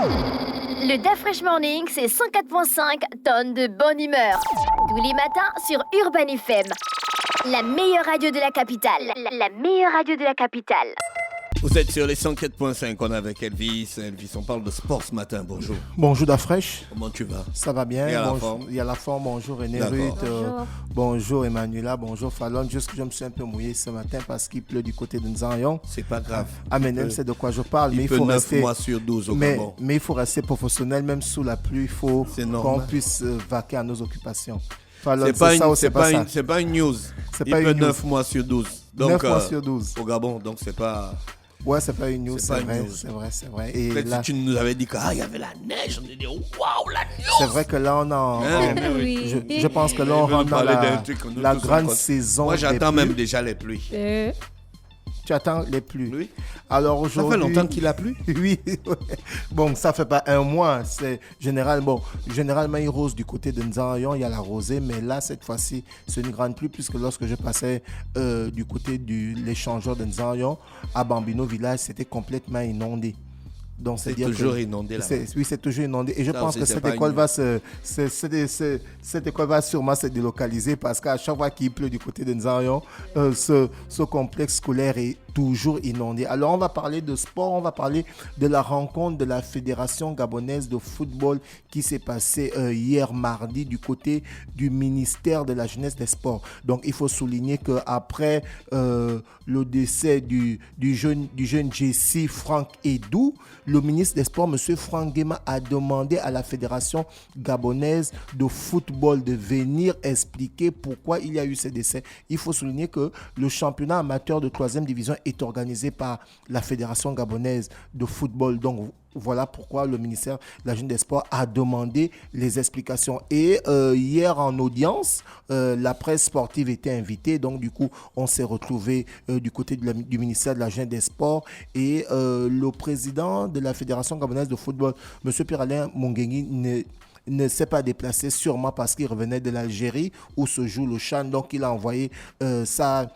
Le DAF Fresh Morning, c'est 104.5 tonnes de bonne humeur. Tous les matins sur Urban FM. La meilleure radio de la capitale. La meilleure radio de la capitale. Vous êtes sur les 104.5, on est avec Elvis. Elvis, on parle de sport ce matin, bonjour. Bonjour Dafresh. Comment tu vas? Ça va bien. Il y a la bonjour. forme. Il y a la forme, bonjour René D'accord. Ruth. Bonjour Emmanuela, bonjour Fallon. Juste que je me suis un peu mouillé ce matin parce qu'il pleut du côté de Nzanyon. C'est pas grave. Amenem, c'est de quoi je parle. Mais Il il peut faut 9 rester, mois sur 12 au mais Gabon. il faut rester professionnel, même sous la pluie. Il faut C'est qu'on normal. puisse vaquer à nos occupations. Fallon, C'est pas, ça ou c'est pas ça? c'est pas une news. C'est Il pas peut une news. 9 mois sur 12. Donc, 9 mois sur 12. Au Gabon, donc c'est pas... Ouais, c'est pas une news, C'est c'est pas une vrai, news. c'est vrai, c'est vrai. Et Peut-être là, si tu nous avais dit qu'il y avait la neige, on aurait dit waouh, la neige. c'est vrai que là, on a... Oui. Je pense que là, on Il veut nous rentre dans parler d'un la, truc que nous la tous grande on- saison. Moi, des j'attends pluies. même déjà les pluies. Tu attends les pluies. Oui. Alors Ça aujourd'hui... fait longtemps qu'il a plu. Oui, ouais. Bon, ça fait pas un mois. C'est généralement il rose du côté de Nzanyon, il y a la rosée, mais là, cette fois-ci, c'est une grande pluie, puisque lorsque je passais du côté de l'échangeur de Nzanyon, à Bambino Village, c'était complètement inondé. Donc, C'est c'est-à-dire toujours que inondé là. oui, c'est toujours inondé. Et je Ça pense aussi, que c'est cette pas école une- va cette école va sûrement se délocaliser parce qu'à chaque fois qu'il pleut du côté de Nzanyon, ce complexe scolaire est toujours inondé. Alors, on va parler de sport, on va parler de la rencontre de la Fédération gabonaise de football qui s'est passée hier mardi du côté du ministère de la Jeunesse des Sports. Donc, il faut souligner qu'après le décès du jeune Jessie Franck Edou, le ministre des Sports, M. Franck Guéma, a demandé à la Fédération gabonaise de football de venir expliquer pourquoi il y a eu ce décès. Il faut souligner que le championnat amateur de 3e division est organisé par la Fédération gabonaise de football. Donc, voilà pourquoi le ministère de la Jeunesse des Sports a demandé les explications. Et hier en audience, la presse sportive était invitée. Donc du coup, on s'est retrouvé du côté du ministère de la Jeunesse des Sports. Et le président de la Fédération gabonaise de football, M. Pierre-Alain Monguengui, ne s'est pas déplacé, sûrement parce qu'il revenait de l'Algérie où se joue le CHAN. Donc, il a envoyé sa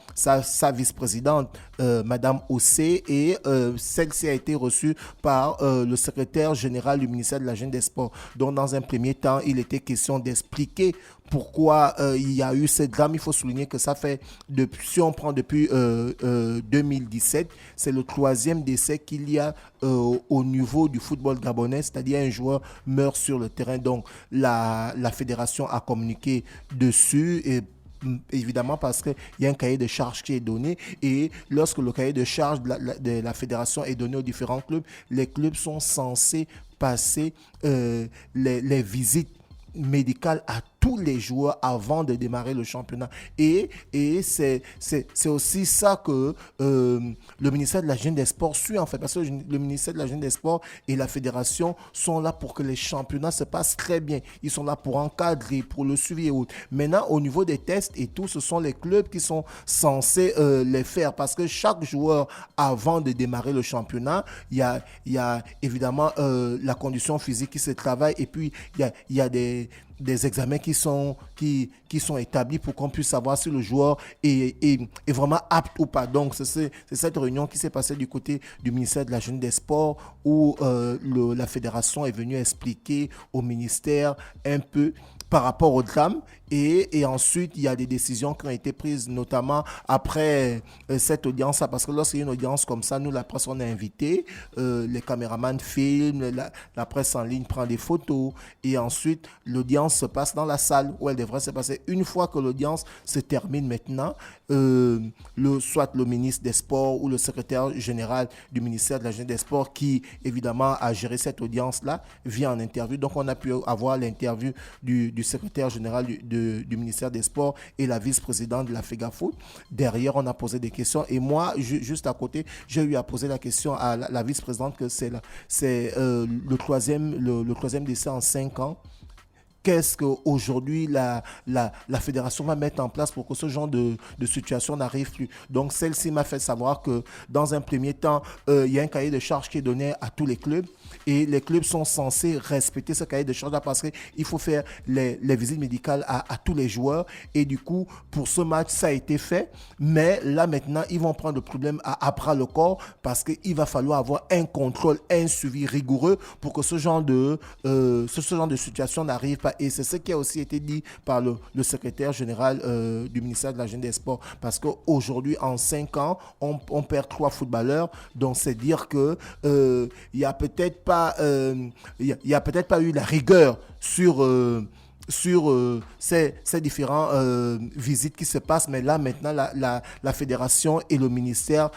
vice-présidente, Madame Ossé, et celle-ci a été reçue par le secrétaire général du ministère de la Jeunesse des Sports. Donc, dans un premier temps, il était question d'expliquer pourquoi il y a eu ce drame. Il faut souligner que ça fait, si on prend depuis 2017, c'est le 3e décès qu'il y a au niveau du football gabonais, c'est-à-dire un joueur meurt sur le terrain. Donc la fédération a communiqué dessus et évidemment parce qu'il y a un cahier de charges qui est donné et lorsque le cahier de charges de la fédération est donné aux différents clubs, les clubs sont censés passer les visites médicales à tous les joueurs avant de démarrer le championnat. Et c'est aussi ça que le ministère de la Jeunesse des Sports suit en fait, parce que le ministère de la Jeunesse des Sports et la fédération sont là pour que les championnats se passent très bien. Ils sont là pour encadrer, pour le suivi et autres. Maintenant, au niveau des tests et tout, ce sont les clubs qui sont censés les faire, parce que chaque joueur, avant de démarrer le championnat, il y a évidemment la condition physique qui se travaille, et puis il y a des examens qui sont établis pour qu'on puisse savoir si le joueur est vraiment apte ou pas. Donc, c'est cette réunion qui s'est passée du côté du ministère de la Jeunesse des Sports où la fédération est venue expliquer au ministère un peu par rapport au drame. Et ensuite, il y a des décisions qui ont été prises, notamment après cette audience-là, parce que lorsqu'il y a une audience comme ça, nous, la presse, on est invité, les caméramans filment, la presse en ligne prend des photos, et ensuite, l'audience se passe dans la salle où elle devrait se passer. Une fois que l'audience se termine maintenant, soit le ministre des Sports ou le secrétaire général du ministère de la Jeunesse des Sports, qui, évidemment, a géré cette audience-là, vient en interview. Donc, on a pu avoir l'interview du secrétaire général du ministère des Sports et la vice-présidente de la FEGAFOOT. Derrière, on a posé des questions. Et moi, juste à côté, j'ai eu à poser la question à la vice-présidente que c'est le troisième décès en 5 ans. Qu'est-ce qu'aujourd'hui la fédération va mettre en place pour que ce genre de situation n'arrive plus. Donc, celle-ci m'a fait savoir que dans un premier temps, il y a un cahier de charges qui est donné à tous les clubs et les clubs sont censés respecter ce cahier de charge parce qu'il faut faire les visites médicales à tous les joueurs. Et du coup, pour ce match, ça a été fait. Mais là, maintenant, ils vont prendre le problème à bras le corps parce qu'il va falloir avoir un contrôle, un suivi rigoureux pour que ce genre de situation n'arrive pas. Et c'est ce qui a aussi été dit par le secrétaire général du ministère de la Jeunesse et des Sports. Parce qu'aujourd'hui, en 5 ans, on perd 3 footballeurs. Donc, c'est dire que il n'y a peut-être pas eu la rigueur sur ces différentes visites qui se passent. Mais là, maintenant, la fédération et le ministère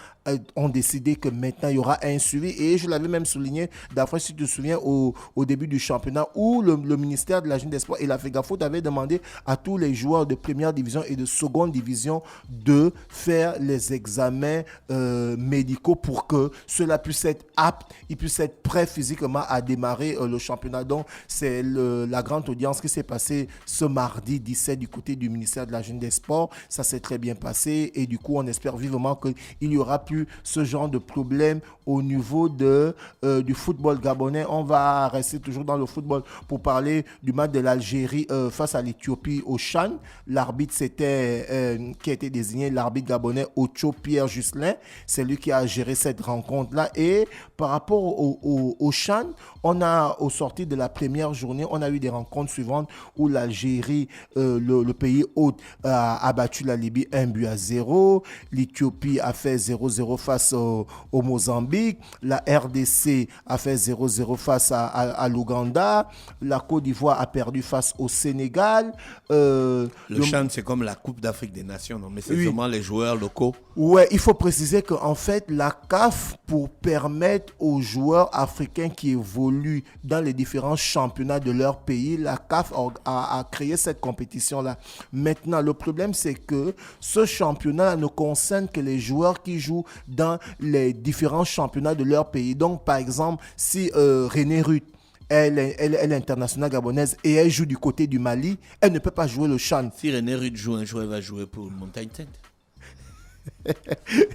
ont décidé que maintenant, il y aura un suivi. Et je l'avais même souligné, d'après si tu te souviens, au début du championnat, où le ministère de la Jeunesse des Sports et la FEGAFOOT avaient demandé à tous les joueurs de première division et de seconde division de faire les examens médicaux pour que cela puisse être apte, ils puissent être prêts physiquement à démarrer le championnat. Donc, c'est la grande audience qui s'est passée ce mardi 17 du côté du ministère de la Jeunesse des Sports. Ça s'est très bien passé et du coup, on espère vivement qu'il n'y aura plus ce genre de problème au niveau du football gabonais. On va rester toujours dans le football pour parler du match de l'Algérie face à l'Éthiopie au CHAN. L'arbitre qui a été désigné, l'arbitre gabonais Ocho Pierre Juscelin. C'est lui qui a géré cette rencontre-là. Et par rapport au CHAN, on a, au sorti de la première journée, on a eu des rencontres suivantes où l'Algérie, le pays hôte, a battu la Libye 1-0. L'Éthiopie a fait 0-0 face au Mozambique. La RDC a fait 0-0 face à l'Ouganda. La Côte d'Ivoire a perdu face au Sénégal. Le CHAN, c'est comme la Coupe d'Afrique des Nations, non? Mais c'est seulement les joueurs locaux. Ouais, il faut préciser qu'en fait, la CAF, pour permettre aux joueurs africains qui évoluent dans les différents championnats de leur pays, la CAF a créé cette compétition-là. Maintenant, le problème, c'est que ce championnat ne concerne que les joueurs qui jouent dans les différents championnats de leur pays. Donc, par exemple, si René Ruth, elle est internationale gabonaise et elle joue du côté du Mali, elle ne peut pas jouer le CHAN. Si René Ruth joue un jour, elle va jouer pour Montagne Sainte.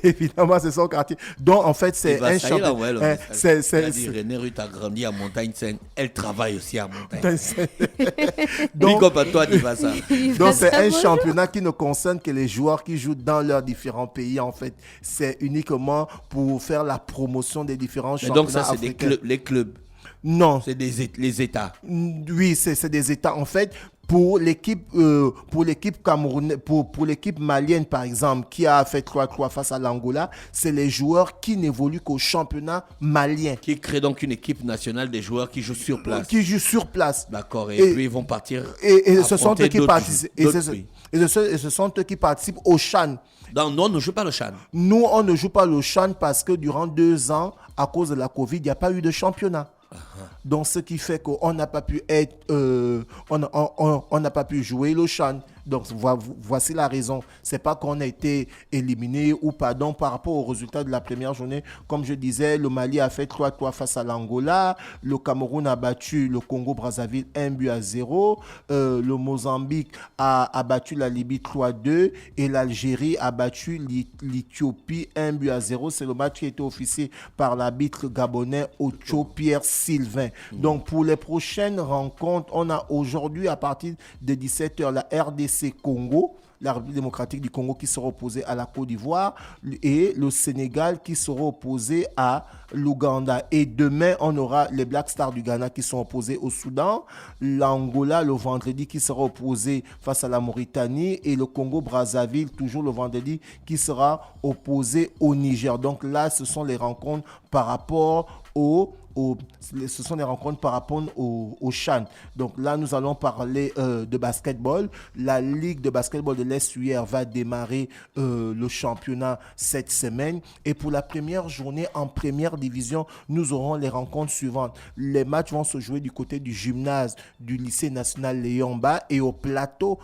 Évidemment, c'est son quartier. Donc, en fait, c'est un championnat. René Ruth a grandi à Montagne Sainte. Elle travaille aussi à Montagne Sainte. Donc, donc, c'est un championnat qui ne concerne que les joueurs qui jouent dans leurs différents pays. En fait, c'est uniquement pour faire la promotion des différents championnats. Donc, ça, c'est les clubs. Non. C'est les États. Oui, c'est des États. En fait, pour l'équipe camerounaise, pour l'équipe malienne, par exemple, qui a fait 3-3 face à l'Angola, c'est les joueurs qui n'évoluent qu'au championnat malien. Qui crée donc une équipe nationale des joueurs qui jouent sur place. Qui jouent sur place. D'accord. Et puis, ils vont partir. Et ce sont eux qui participent. Et ce sont eux qui participent au CHAN. Donc, nous, on ne joue pas le CHAN. Nous, on ne joue pas le CHAN parce que durant 2 ans, à cause de la Covid, il n'y a pas eu de championnat. Donc, ce qui fait qu'on n'a pas pu on n'a pas pu jouer le CHAN. Donc, voici la raison. C'est pas qu'on a été éliminé ou pardon par rapport aux résultats de la première journée. Comme je disais, le Mali a fait 3-3 face à l'Angola. Le Cameroun a battu le Congo-Brazzaville 1-0. Le Mozambique a battu la Libye 3-2. Et l'Algérie a battu l'Éthiopie 1-0. C'est le match qui a été officié par l'arbitre gabonais Ocho Pierre Sylvain. Donc, pour les prochaines rencontres, on a aujourd'hui, à partir de 17h, la RDC Congo, la République démocratique du Congo qui sera opposée à la Côte d'Ivoire et le Sénégal qui sera opposé à l'Ouganda. Et demain, on aura les Black Stars du Ghana qui sont opposés au Soudan, l'Angola le vendredi qui sera opposé face à la Mauritanie et le Congo-Brazzaville toujours le vendredi qui sera opposé au Niger. Donc là, ce sont les rencontres par rapport au CHAN. Donc là, nous allons parler de basketball. La Ligue de basketball de l'Est-UR va démarrer le championnat cette semaine. Et pour la première journée en première division, nous aurons les rencontres suivantes. Les matchs vont se jouer du côté du gymnase du lycée national Léon Bas et au plateau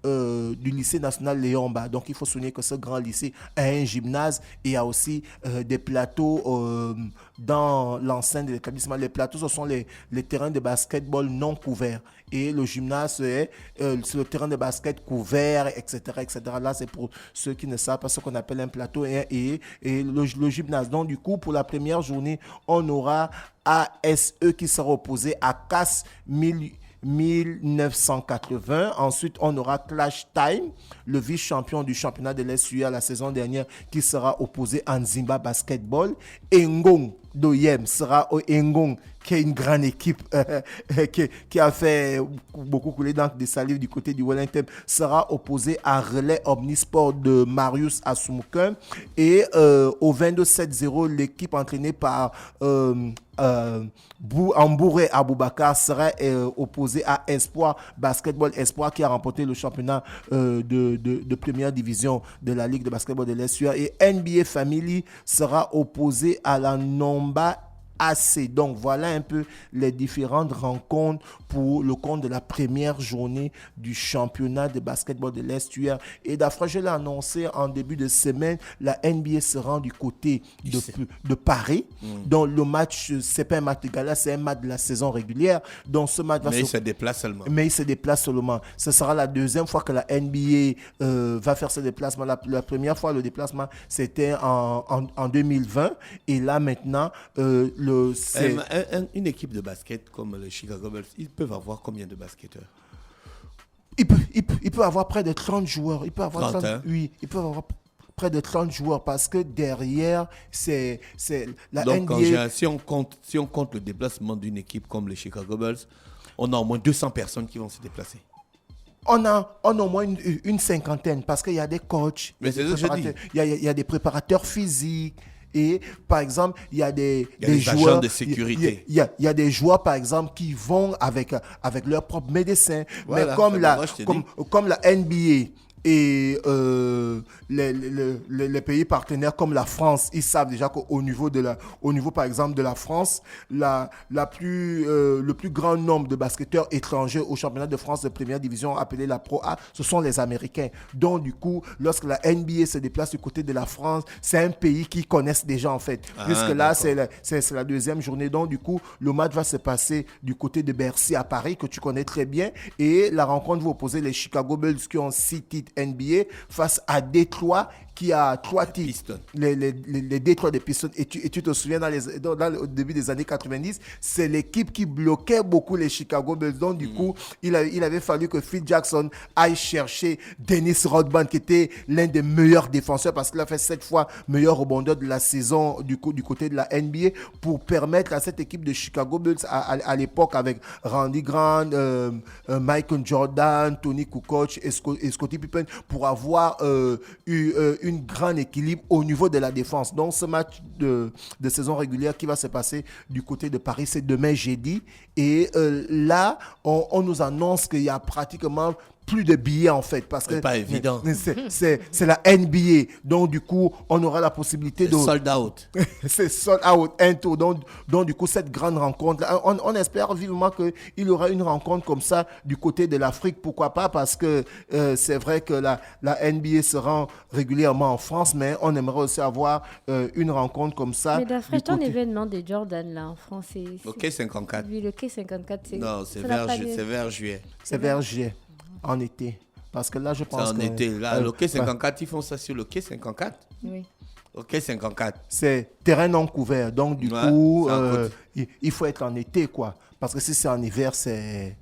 du lycée national Léon-Bas. Donc, il faut souligner que ce grand lycée a un gymnase et il y a aussi des plateaux dans l'enceinte de l'établissement. Les plateaux, ce sont les terrains de basketball non couverts. Et le gymnase, c'est le terrain de basket couvert, etc., etc. Là, c'est pour ceux qui ne savent pas ce qu'on appelle un plateau et le gymnase. Donc, du coup, pour la première journée, on aura ASE qui sera opposé à CAS 1980. Ensuite, on aura Clash Time, le vice-champion du championnat de l'SUA la saison dernière, qui sera opposé à Nzimba Basketball. Ngong d'OIM sera au Ngong, qui est une grande équipe qui a fait beaucoup couler d'encre de salive du côté du Wellington, sera opposé à Relais Omnisport de Marius Asumuken. Et au 22-7-0, l'équipe entraînée par Ambouré Aboubakar sera opposé à Espoir Basketball Espoir, qui a remporté le championnat de première division de la Ligue de basketball de l'SUA. Et NBA Family sera opposé à la Nomba AC. Donc voilà un peu les différentes rencontres pour le compte de la première journée du championnat de basketball de l'Est-UR. Et d'après, je l'ai annoncé en début de semaine, la NBA sera du côté de Paris. Donc le match, c'est pas un match de gala, c'est un match de la saison régulière. Donc ce match il se déplace seulement. Mais il se déplace seulement. Ce sera la deuxième fois que la NBA va faire ce déplacement. La première fois, le déplacement, c'était en 2020. Et là, maintenant, une équipe de basket comme le Chicago Bulls, ils peuvent avoir combien de basketteurs? Il peut avoir près de 30 joueurs. Il peut avoir 30, hein? Oui, il peut avoir près de 30 joueurs parce que derrière, c'est la Donc, NBA. Si on compte le déplacement d'une équipe comme les Chicago Bulls, on a au moins 200 personnes qui vont se déplacer. On a au moins une cinquantaine parce qu'il y a des coachs, mais c'est ce que je dis. Il y a des préparateurs physiques. Et par exemple, il y a des joueurs, agents de sécurité. Il y a des joueurs, par exemple, qui vont avec leur propre médecin. Voilà, mais comme la NBA et les pays partenaires comme la France, ils savent déjà qu'au niveau par exemple de la France, le plus grand nombre de basketteurs étrangers au championnat de France de première division appelé la Pro A, ce sont les Américains. Donc du coup, lorsque la NBA se déplace du côté de la France, c'est un pays qu'ils connaissent déjà en fait. Puisque là, c'est la deuxième journée. Donc du coup, le match va se passer du côté de Bercy à Paris, que tu connais très bien. Et la rencontre va opposer les Chicago Bulls qui ont 6 titres NBA face à Détroit qui a 3 titres, les Détroit des Pistons. Et tu te souviens, au début des années 90, c'est l'équipe qui bloquait beaucoup les Chicago Bulls. Donc, du coup, il avait fallu que Phil Jackson aille chercher Dennis Rodman, qui était l'un des meilleurs défenseurs, parce qu'il a fait 7 fois meilleur rebondeur de la saison du côté de la NBA, pour permettre à cette équipe de Chicago Bulls, à l'époque, avec Randy Grant, Michael Jordan, Tony Kukoc et Scottie Pippen, pour avoir eu un grand équilibre au niveau de la défense. Donc ce match de saison régulière qui va se passer du côté de Paris, c'est demain jeudi. Et là, on nous annonce qu'il y a pratiquement plus de billets en fait, parce que c'est pas évident. C'est la NBA, donc du coup on aura la possibilité de sold out. C'est sold out, un tour. Donc du coup cette grande rencontre, on espère vivement qu'il y aura une rencontre comme ça du côté de l'Afrique, pourquoi pas, parce que c'est vrai que la NBA se rend régulièrement en France, mais on aimerait aussi avoir une rencontre comme ça. Mais d'Afrique, ton événement de Jordan là en France, c'est le Quai 54. Oui, le Quai 54, c'est... Non, c'est vers juillet. C'est vers juillet. En été. Parce que là, je pense c'est en été. Là, le Quai 54, ils font ça sur le Quai 54. Oui. Le Quai 54. C'est terrain non couvert. Donc, du coup, il faut être en été, quoi. Parce que si c'est en hiver, c'est...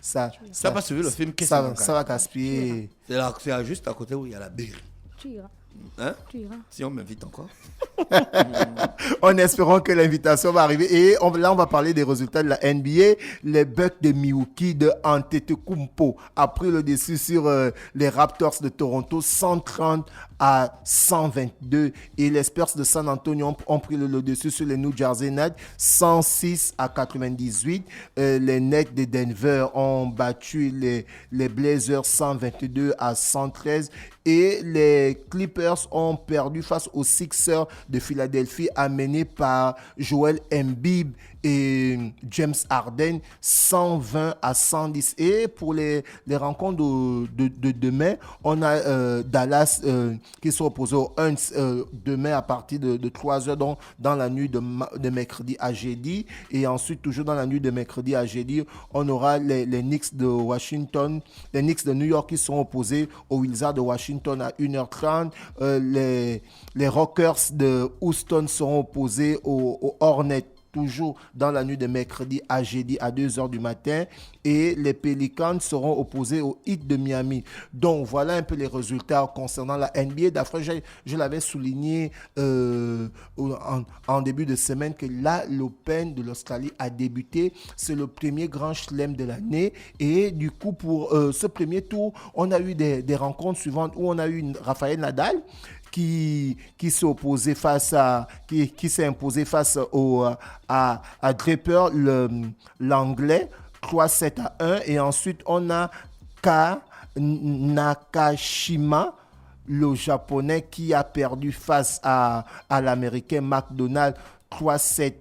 Ça va suivre le film Quai 54. Ça va gaspiller. C'est juste à côté où il y a la bière. Tu iras. Hein? Tu iras. Si on m'invite encore. En espérant que l'invitation va arriver. Et là, on va parler des résultats de la NBA. Les Bucks de Milwaukee de Antetokounmpo a pris le dessus sur les Raptors de Toronto, 130 à 122. Et les Spurs de San Antonio ont pris le dessus sur les New Jersey Nets, 106 à 98. Les Nets de Denver ont battu les Blazers 122 à 113. Et les Clippers ont perdu face aux Sixers de Philadelphie, amenés par Joel Embiid et James Harden 120-110. Et pour les rencontres de demain, on a Dallas qui sera opposé aux Huns demain à partir de 3h, donc dans la nuit de mercredi à jeudi. Et ensuite, toujours dans la nuit de mercredi à jeudi, on aura les Knicks de Washington, les Knicks de New York qui seront opposés aux Wizards de Washington à 1h30. Les Rockers de Houston seront opposés aux Hornets, toujours dans la nuit de mercredi à jeudi à 2h du matin. Et les Pelicans seront opposés aux Heat de Miami. Donc, voilà un peu les résultats concernant la NBA. D'après, je l'avais souligné en début de semaine que là, l'Open de l'Australie a débuté. C'est le premier grand chelem de l'année. Et du coup, pour ce premier tour, on a eu des rencontres suivantes où on a eu Rafael Nadal qui s'est opposé qui s'est imposé face à Draper, l'anglais, 3-7-1. Et ensuite, on a Nakashima, le japonais, qui a perdu face à l'américain McDonald, 3-7-2.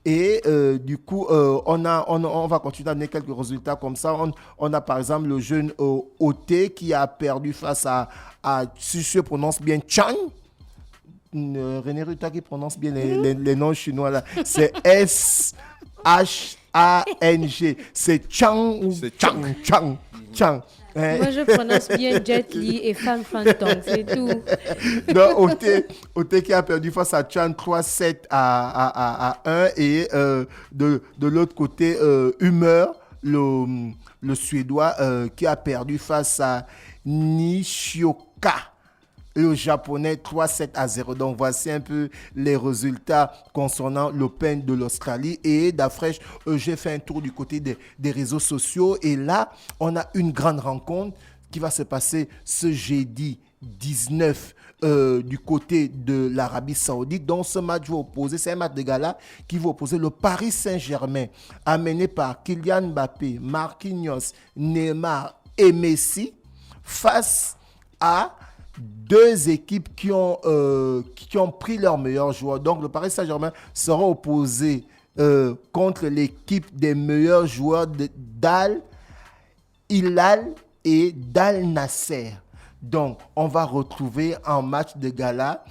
Et du coup, on va continuer à donner quelques résultats comme ça. On a par exemple le jeune Ote qui a perdu face à si je prononce bien, Chang. René Ruta qui prononce bien les noms chinois là. C'est S-H-A-N-G. C'est Chang ou Chang. Moi, je prononce bien Jet Li et Fan Fantong, c'est tout. Donc, Ote qui a perdu face à Chan 3-7 à 1. Et de l'autre côté, Humeur, le Suédois, qui a perdu face à Nishioka, le Japonais, 3-7-0. Donc, voici un peu les résultats concernant l'Open de l'Australie. Et d'après, j'ai fait un tour du côté des réseaux sociaux. Et là, on a une grande rencontre qui va se passer ce jeudi 19 du côté de l'Arabie Saoudite. Donc, ce match va opposer, c'est un match de gala qui va opposer le Paris Saint-Germain, amené par Kylian Mbappé, Marquinhos, Neymar et Messi, face à deux équipes qui ont pris leurs meilleurs joueurs. Donc, le Paris Saint-Germain sera opposé contre l'équipe des meilleurs joueurs d'Al Hilal et d'Al Nasser. Donc, on va retrouver en match de gala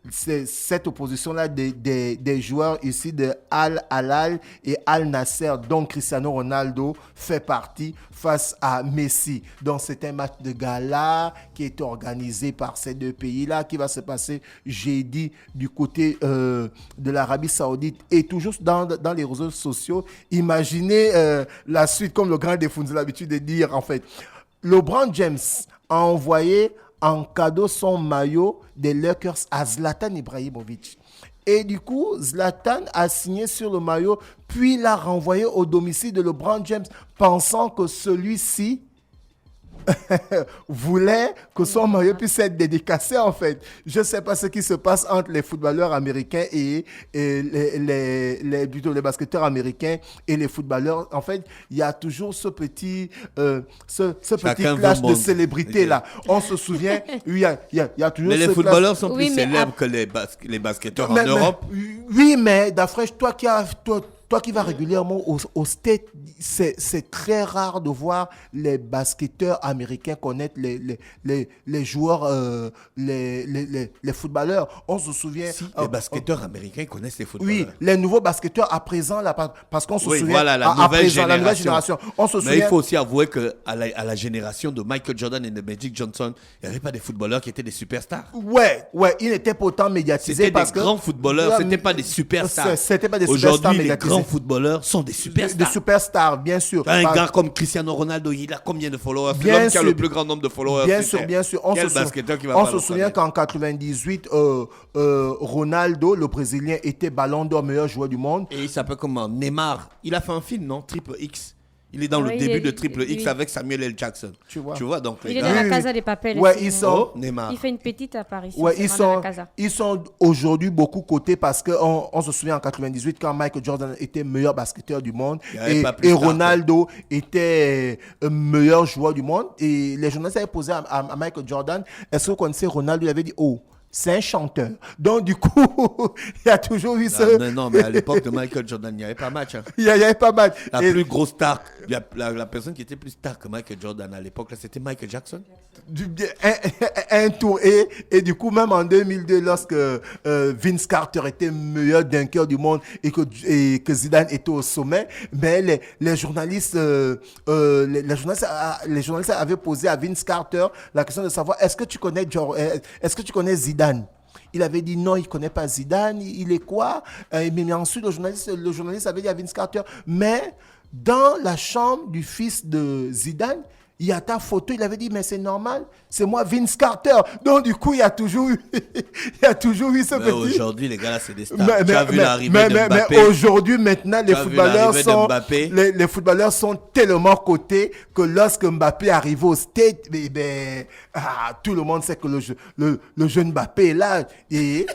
cette opposition-là des joueurs ici de Al Hilal et Al Nasser, dont Cristiano Ronaldo fait partie, face à Messi. Donc, c'est un match de gala qui est organisé par ces deux pays-là, qui va se passer jeudi du côté de l'Arabie Saoudite. Et toujours dans les réseaux sociaux, imaginez la suite, comme le grand défount a l'habitude de dire, en fait. LeBron James a envoyé en cadeau son maillot des Lakers à Zlatan Ibrahimovic. Et du coup, Zlatan a signé sur le maillot, puis l'a renvoyé au domicile de LeBron James, pensant que celui-ci voulait que son maillot puisse être dédicacé, en fait. Je ne sais pas ce qui se passe entre les footballeurs américains et plutôt les basketteurs américains et les footballeurs. En fait, il y a toujours ce petit clash de célébrité là. On se souvient, il y a toujours. Mais les footballeurs sont plus célèbres que les basketteurs en Europe. Oui, mais d'après toi qui vas régulièrement au States, c'est très rare de voir les basketteurs américains connaître les joueurs, les footballeurs. On se souvient... Si, les basketteurs américains connaissent les footballeurs. Oui, les nouveaux basketteurs à présent, là, parce qu'on se souvient... Voilà, la nouvelle génération. On se souvient... Mais il faut aussi avouer qu'à la génération de Michael Jordan et de Magic Johnson, il n'y avait pas des footballeurs qui étaient des superstars. Ouais, ils n'étaient pas autant médiatisés. C'était des grands footballeurs, c'était pas des superstars. C'était pas des superstars médiatisés. Aujourd'hui, les grands footballeurs sont des superstars. Des superstars, bien sûr. Un gars comme Cristiano Ronaldo, il a combien de followers? Bien L'homme sûr. qui a le plus grand nombre de followers. Bien sûr. On se souvient qu'en 98, Ronaldo, le Brésilien, était ballon d'or, meilleur joueur du monde. Et il s'appelle comment? Neymar. Il a fait un film, non? Triple X. Il est dans le début de Triple X avec Samuel L. Jackson. Tu vois donc il est dans la Casa des Papel. Ouais, Neymar. Il fait une petite apparition. Ouais, ils sont aujourd'hui beaucoup cotés parce qu'on se souvient en 98 quand Michael Jordan était meilleur basketteur du monde et Ronaldo était meilleur joueur du monde. Et les journalistes avaient posé à Michael Jordan, est-ce que vous connaissez Ronaldo? Il avait dit, c'est un chanteur. Donc, du coup, il y a toujours eu ce... Non, mais à l'époque de Michael Jordan, il n'y avait pas match. Hein. Il y avait pas mal. La plus grosse star, la personne qui était plus star que Michael Jordan à l'époque, là, c'était Michael Jackson. Un tour. Et du coup, même en 2002, lorsque Vince Carter était meilleur dunker du monde et que Zidane était au sommet, mais les journalistes avaient posé à Vince Carter la question de savoir est-ce que tu connais Zidane? Il avait dit non, il ne connaît pas Zidane, il est quoi? Mais ensuite, le journaliste avait dit à Vince Carter, mais dans la chambre du fils de Zidane, il y a ta photo. Il avait dit, mais c'est normal, c'est moi, Vince Carter. Donc, du coup, il y a toujours eu ce mais petit... Aujourd'hui, les gars, là, c'est des stars. Tu as vu l'arrivée de Mbappé. Mais aujourd'hui, maintenant, les footballeurs sont tellement cotés que lorsque Mbappé arrive au Stade, tout le monde sait que le jeune Mbappé est là. Et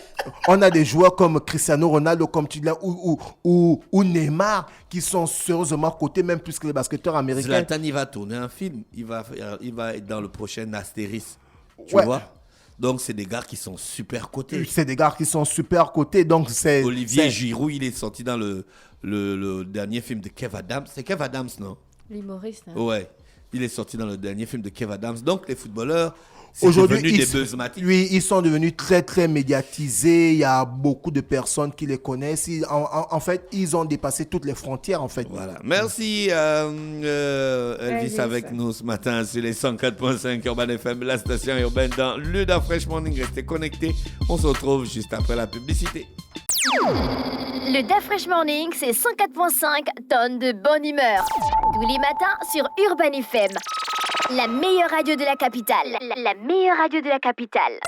on a des joueurs comme Cristiano Ronaldo, comme tu dis là, ou Neymar, qui sont sérieusement cotés, même plus que les basketteurs américains. Zlatan, il va tourner un film. Il va être dans le prochain Astéris. Tu vois? Donc, c'est des gars qui sont super cotés. Donc, Olivier Giroud, il est sorti dans le dernier film de Kev Adams. C'est Kev Adams, non? L'humoriste. Hein. Ouais. Il est sorti dans le dernier film de Kev Adams. Donc, les footballeurs... Aujourd'hui, ils sont devenus très, très médiatisés. Il y a beaucoup de personnes qui les connaissent. En fait, ils ont dépassé toutes les frontières, en fait. Voilà. Merci, Elvis, avec nous ce matin sur les 104.5 Urban FM, la station urbaine dans le Da Fresh Morning. Restez connectés. On se retrouve juste après la publicité. Le Da Fresh Morning, c'est 104.5 tonnes de bonne humeur. Tous les matins sur Urban FM. La meilleure radio de la capitale. La meilleure radio de la capitale.